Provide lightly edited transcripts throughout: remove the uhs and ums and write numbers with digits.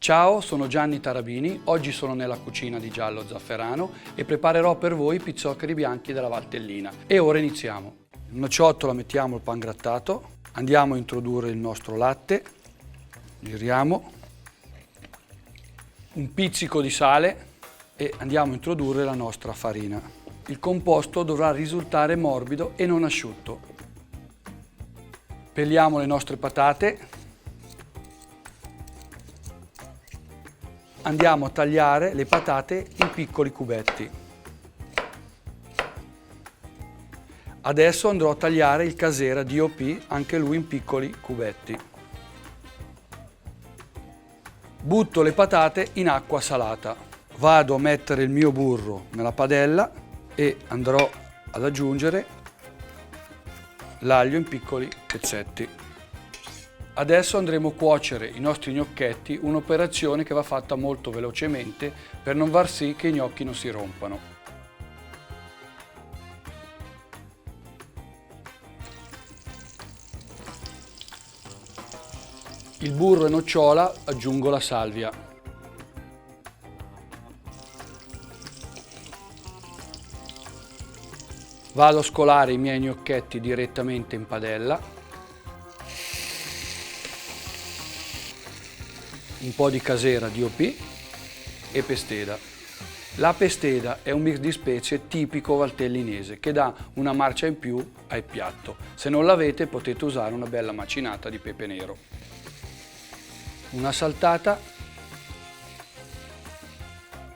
Ciao, sono Gianni Tarabini, oggi sono nella cucina di Giallo Zafferano e preparerò per voi i pizzoccheri bianchi della Valtellina. E ora iniziamo. In una ciotola mettiamo il pangrattato, andiamo a introdurre il nostro latte, giriamo, un pizzico di sale e andiamo a introdurre la nostra farina. Il composto dovrà risultare morbido e non asciutto. Peliamo le nostre patate. Andiamo a tagliare le patate in piccoli cubetti. Adesso andrò a tagliare il casera DOP, anche lui in piccoli cubetti. Butto le patate in acqua salata. Vado a mettere il mio burro nella padella e andrò ad aggiungere l'aglio in piccoli pezzetti. Adesso andremo a cuocere i nostri gnocchetti, un'operazione che va fatta molto velocemente per non far sì che i gnocchi non si rompano. Il burro e nocciola, aggiungo la salvia. Vado a scolare i miei gnocchetti direttamente in padella. Un po' di casera DOP e pesteda. La pesteda è un mix di spezie tipico valtellinese che dà una marcia in più al piatto. Se non l'avete potete usare una bella macinata di pepe nero. Una saltata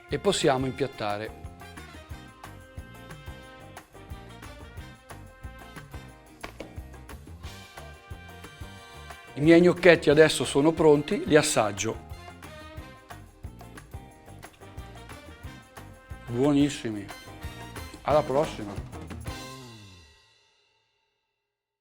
e possiamo impiattare. I miei gnocchetti adesso sono pronti, li assaggio. Buonissimi. Alla prossima!